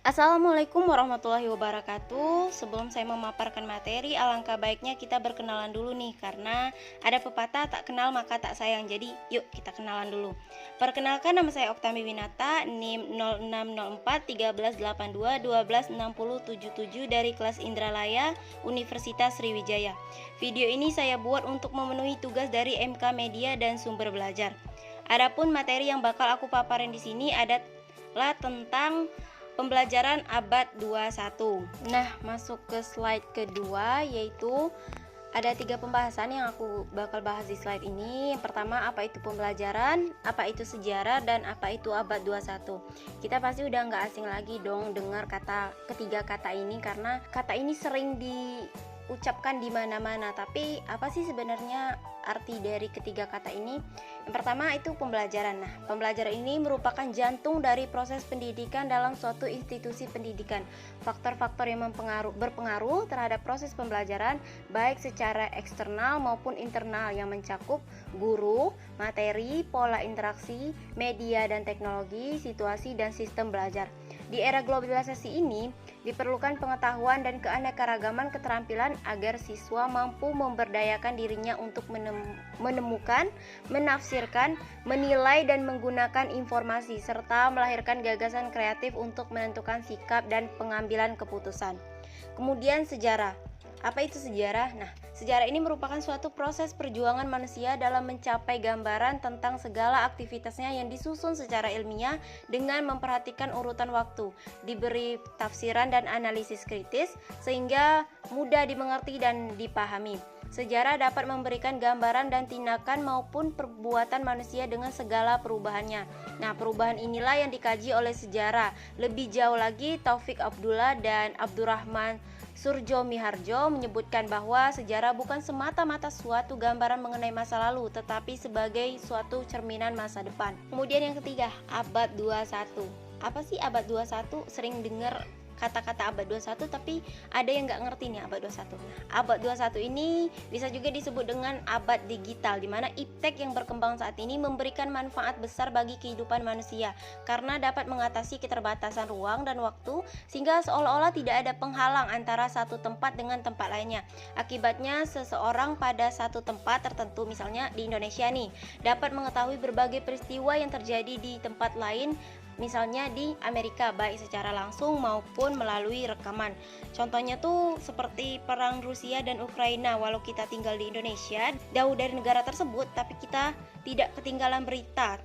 Assalamualaikum warahmatullahi wabarakatuh. Sebelum saya memaparkan materi, alangkah baiknya kita berkenalan dulu nih, karena ada pepatah tak kenal maka tak sayang. Jadi yuk kita kenalan dulu. Perkenalkan, nama saya Oktami Winata, NIM 0604 1382 126077 dari kelas Indralaya Universitas Sriwijaya. Video ini saya buat untuk memenuhi tugas dari MK Media dan Sumber Belajar. Adapun materi yang bakal aku paparin di sini adalah tentang pembelajaran abad 21. Nah, masuk ke slide kedua, yaitu ada 3 pembahasan yang aku bakal bahas di slide ini. Yang pertama, apa itu pembelajaran, apa itu sejarah, dan apa itu abad 21. Kita pasti udah nggak asing lagi dong dengar ketiga kata ini, karena kata ini sering diucapkan di mana-mana. Tapi apa sih sebenarnya arti dari ketiga kata ini? Yang pertama itu pembelajaran. Nah, pembelajaran ini merupakan jantung dari proses pendidikan dalam suatu institusi pendidikan. Faktor-faktor yang berpengaruh terhadap proses pembelajaran baik secara eksternal maupun internal yang mencakup guru, materi, pola interaksi, media dan teknologi, situasi dan sistem belajar. Di era globalisasi ini, diperlukan pengetahuan dan keanekaragaman keterampilan agar siswa mampu memberdayakan dirinya untuk menemukan, menafsirkan, menilai dan menggunakan informasi, serta melahirkan gagasan kreatif untuk menentukan sikap dan pengambilan keputusan. Kemudian sejarah. Apa itu sejarah? Nah, sejarah ini merupakan suatu proses perjuangan manusia dalam mencapai gambaran tentang segala aktivitasnya yang disusun secara ilmiah dengan memperhatikan urutan waktu, diberi tafsiran dan analisis kritis sehingga mudah dimengerti dan dipahami. Sejarah dapat memberikan gambaran dan tindakan maupun perbuatan manusia dengan segala perubahannya. Nah, perubahan inilah yang dikaji oleh sejarah. Lebih jauh lagi, Taufik Abdullah dan Abdurrahman Surjo Miharjo menyebutkan bahwa sejarah bukan semata-mata suatu gambaran mengenai masa lalu, tetapi sebagai suatu cerminan masa depan. Kemudian yang ketiga, abad 21. Apa sih abad 21? Sering dengar kata-kata abad 21, tapi ada yang nggak ngerti nih abad 21. Nah, abad 21 ini bisa juga disebut dengan abad digital, di mana iptek yang berkembang saat ini memberikan manfaat besar bagi kehidupan manusia karena dapat mengatasi keterbatasan ruang dan waktu, sehingga seolah-olah tidak ada penghalang antara satu tempat dengan tempat lainnya. Akibatnya, seseorang pada satu tempat tertentu, misalnya di Indonesia nih, dapat mengetahui berbagai peristiwa yang terjadi di tempat lain, misalnya di Amerika, baik secara langsung maupun melalui rekaman. Contohnya tuh seperti perang Rusia dan Ukraina. Walau kita tinggal di Indonesia, jauh dari negara tersebut, tapi kita tidak ketinggalan berita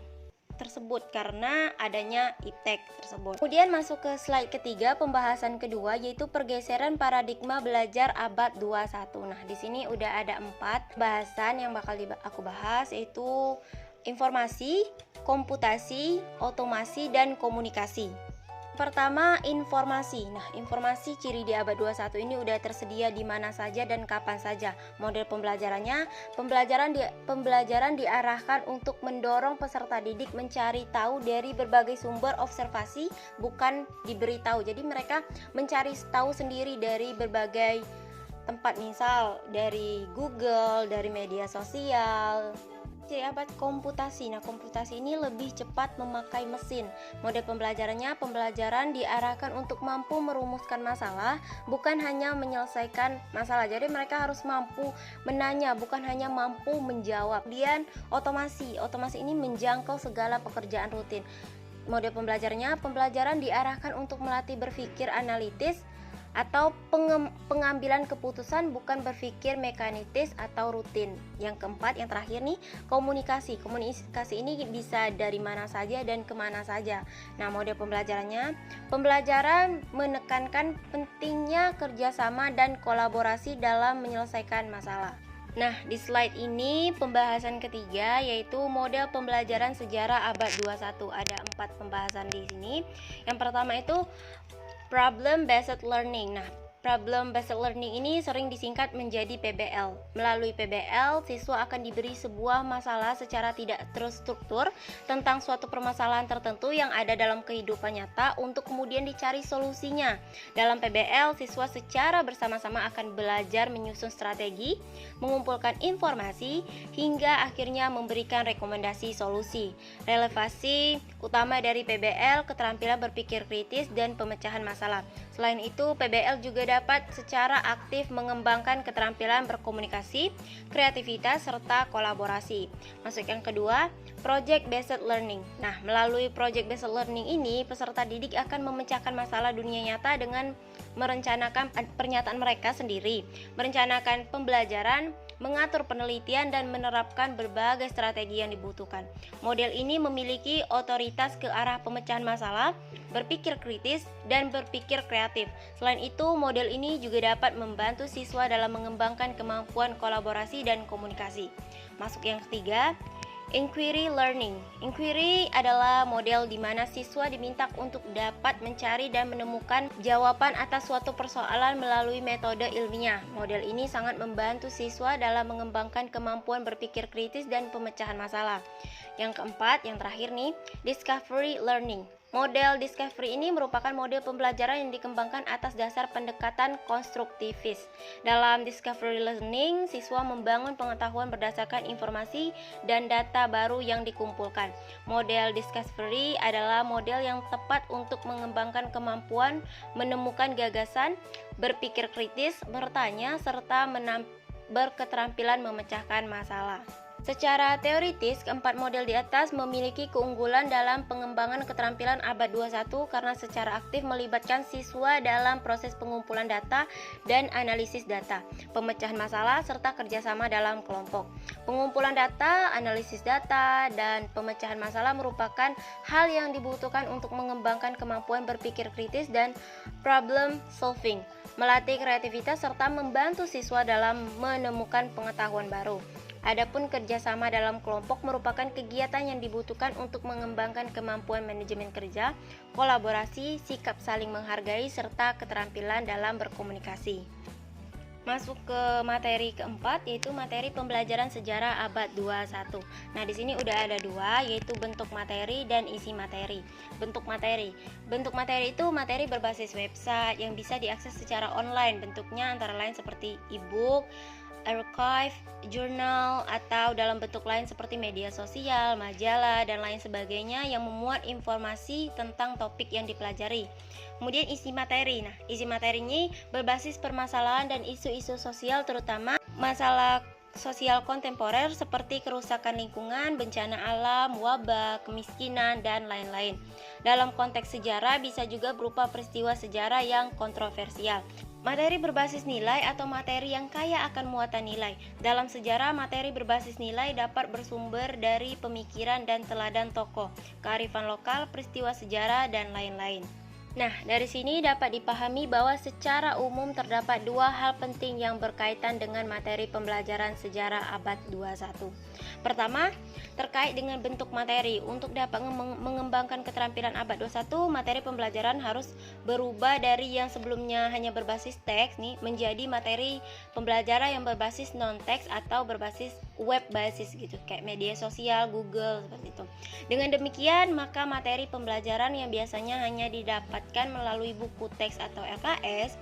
tersebut karena adanya iptek tersebut. Kemudian masuk ke slide ketiga, pembahasan kedua, yaitu pergeseran paradigma belajar abad 21. Nah, di sini udah ada 4 bahasan yang bakal aku bahas, yaitu informasi, komputasi, otomasi, dan komunikasi. Pertama, informasi. Nah, informasi ciri di abad 21 ini udah tersedia di mana saja dan kapan saja. Model pembelajarannya, pembelajaran diarahkan untuk mendorong peserta didik mencari tahu dari berbagai sumber observasi, bukan diberitahu. Jadi mereka mencari tahu sendiri dari berbagai tempat, misal dari Google, dari media sosial. Ciri abad komputasi. Nah, komputasi ini lebih cepat memakai mesin. Model pembelajarannya, pembelajaran diarahkan untuk mampu merumuskan masalah, bukan hanya menyelesaikan masalah. Jadi mereka harus mampu menanya, bukan hanya mampu menjawab. Kemudian otomasi. Otomasi ini menjangkau segala pekerjaan rutin. Model pembelajarannya, pembelajaran diarahkan untuk melatih berpikir analitis atau pengambilan keputusan, bukan berpikir mekanistis atau rutin. Yang keempat, yang terakhir nih, komunikasi. Komunikasi ini bisa dari mana saja dan kemana saja. Nah, model pembelajarannya, pembelajaran menekankan pentingnya kerjasama dan kolaborasi dalam menyelesaikan masalah. Nah, di slide ini pembahasan ketiga, yaitu model pembelajaran sejarah abad 21. Ada 4 pembahasan di sini. Yang pertama itu Problem Based Learning. Nah, Problem Based Learning ini sering disingkat menjadi PBL. Melalui PBL, siswa akan diberi sebuah masalah secara tidak terstruktur tentang suatu permasalahan tertentu yang ada dalam kehidupan nyata untuk kemudian dicari solusinya. Dalam PBL, siswa secara bersama-sama akan belajar menyusun strategi, mengumpulkan informasi, hingga akhirnya memberikan rekomendasi solusi. Relevansi utama dari PBL, keterampilan berpikir kritis dan pemecahan masalah. Selain itu, PBL juga dapat secara aktif mengembangkan keterampilan berkomunikasi, kreativitas, serta kolaborasi. Masuk yang kedua, Project Based Learning. Nah, melalui Project Based Learning ini, peserta didik akan memecahkan masalah dunia nyata dengan merencanakan pernyataan mereka sendiri, merencanakan pembelajaran, mengatur penelitian, dan menerapkan berbagai strategi yang dibutuhkan. Model ini memiliki otoritas ke arah pemecahan masalah, berpikir kritis, dan berpikir kreatif. Selain itu, model ini juga dapat membantu siswa dalam mengembangkan kemampuan kolaborasi dan komunikasi. Masuk yang ketiga, Inquiry Learning. Inquiry adalah model di mana siswa diminta untuk dapat mencari dan menemukan jawaban atas suatu persoalan melalui metode ilmiah. Model ini sangat membantu siswa dalam mengembangkan kemampuan berpikir kritis dan pemecahan masalah. Yang keempat, yang terakhir nih, Discovery Learning. Model Discovery ini merupakan model pembelajaran yang dikembangkan atas dasar pendekatan konstruktivis. Dalam Discovery Learning, siswa membangun pengetahuan berdasarkan informasi dan data baru yang dikumpulkan. Model Discovery adalah model yang tepat untuk mengembangkan kemampuan menemukan gagasan, berpikir kritis, bertanya, serta berketerampilan memecahkan masalah. Secara teoritis, keempat model di atas memiliki keunggulan dalam pengembangan keterampilan abad 21 karena secara aktif melibatkan siswa dalam proses pengumpulan data dan analisis data, pemecahan masalah, serta kerjasama dalam kelompok. Pengumpulan data, analisis data, dan pemecahan masalah merupakan hal yang dibutuhkan untuk mengembangkan kemampuan berpikir kritis dan problem solving, melatih kreativitas, serta membantu siswa dalam menemukan pengetahuan baru. Adapun kerjasama dalam kelompok merupakan kegiatan yang dibutuhkan untuk mengembangkan kemampuan manajemen kerja, kolaborasi, sikap saling menghargai, serta keterampilan dalam berkomunikasi. Masuk ke materi keempat, yaitu materi pembelajaran sejarah abad 21. Nah, di sini udah ada dua, yaitu bentuk materi dan isi materi. Bentuk materi itu materi berbasis website yang bisa diakses secara online. Bentuknya antara lain seperti e-book, archive, jurnal, atau dalam bentuk lain seperti media sosial, majalah, dan lain sebagainya yang memuat informasi tentang topik yang dipelajari. Kemudian isi materi. Nah, isi materinya berbasis permasalahan dan isu-isu sosial, terutama masalah sosial kontemporer seperti kerusakan lingkungan, bencana alam, wabah, kemiskinan, dan lain-lain. Dalam konteks sejarah bisa juga berupa peristiwa sejarah yang kontroversial. Materi berbasis nilai atau materi yang kaya akan muatan nilai. Dalam sejarah, materi berbasis nilai dapat bersumber dari pemikiran dan teladan tokoh, kearifan lokal, peristiwa sejarah, dan lain-lain. Nah, dari sini dapat dipahami bahwa secara umum terdapat dua hal penting yang berkaitan dengan materi pembelajaran sejarah abad 21. Pertama, terkait dengan bentuk materi. Untuk dapat mengembangkan keterampilan abad 21, materi pembelajaran harus berubah dari yang sebelumnya hanya berbasis teks menjadi materi pembelajaran yang berbasis non-teks atau berbasis web basis gitu, kayak media sosial, Google, seperti itu. Dengan demikian, maka materi pembelajaran yang biasanya hanya didapatkan melalui buku teks atau LKS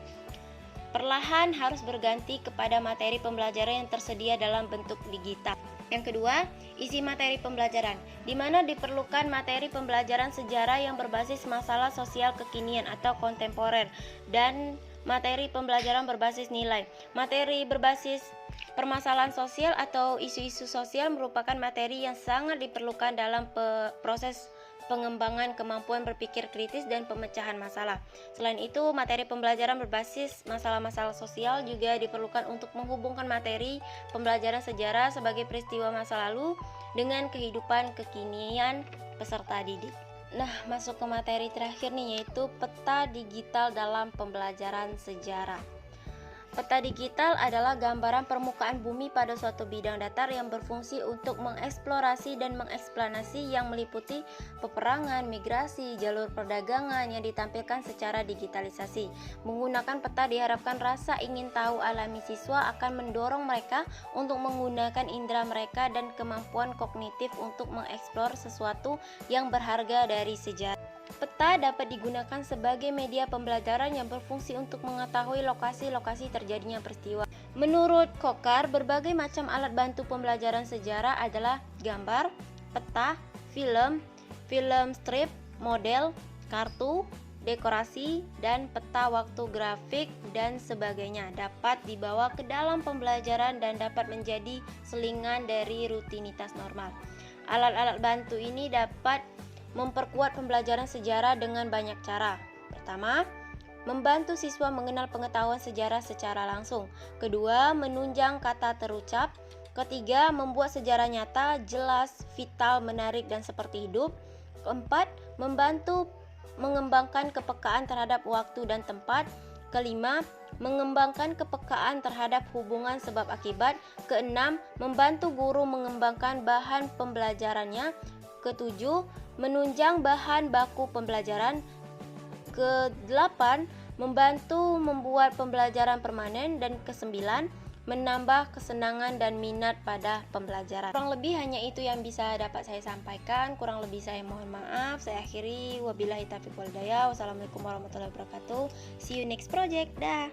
perlahan harus berganti kepada materi pembelajaran yang tersedia dalam bentuk digital. Yang kedua, isi materi pembelajaran, di mana diperlukan materi pembelajaran sejarah yang berbasis masalah sosial kekinian atau kontemporer, dan materi pembelajaran berbasis nilai. Materi berbasis permasalahan sosial atau isu-isu sosial merupakan materi yang sangat diperlukan dalam proses pengembangan kemampuan berpikir kritis dan pemecahan masalah. Selain itu, materi pembelajaran berbasis masalah-masalah sosial juga diperlukan untuk menghubungkan materi pembelajaran sejarah sebagai peristiwa masa lalu dengan kehidupan kekinian peserta didik. Nah, masuk ke materi terakhir nih, yaitu peta digital dalam pembelajaran sejarah. Peta digital adalah gambaran permukaan bumi pada suatu bidang datar yang berfungsi untuk mengeksplorasi dan mengeksplanasi yang meliputi peperangan, migrasi, jalur perdagangan yang ditampilkan secara digitalisasi. Menggunakan peta diharapkan rasa ingin tahu alami siswa akan mendorong mereka untuk menggunakan indera mereka dan kemampuan kognitif untuk mengeksplor sesuatu yang berharga dari sejarah. Peta dapat digunakan sebagai media pembelajaran yang berfungsi untuk mengetahui lokasi-lokasi terjadinya peristiwa. Menurut Kokar, berbagai macam alat bantu pembelajaran sejarah adalah gambar, peta, film, film strip, model, kartu, dekorasi, dan peta waktu grafik dan sebagainya dapat dibawa ke dalam pembelajaran dan dapat menjadi selingan dari rutinitas normal. Alat-alat bantu ini dapat memperkuat pembelajaran sejarah dengan banyak cara. Pertama, membantu siswa mengenal pengetahuan sejarah secara langsung. Kedua, menunjang kata terucap. Ketiga, membuat sejarah nyata, jelas, vital, menarik, dan seperti hidup. Keempat, membantu mengembangkan kepekaan terhadap waktu dan tempat. Kelima, mengembangkan kepekaan terhadap hubungan sebab akibat. Keenam, membantu guru mengembangkan bahan pembelajarannya. Ketujuh, menunjang bahan baku pembelajaran. Kedelapan, membantu membuat pembelajaran permanen. Dan kesembilan, menambah kesenangan dan minat pada pembelajaran. Kurang lebih hanya itu yang bisa dapat saya sampaikan. Kurang lebih saya mohon maaf. Saya akhiri. Wabillahi taufiq wal hidayah. Wassalamualaikum warahmatullahi wabarakatuh. See you next project. Dah.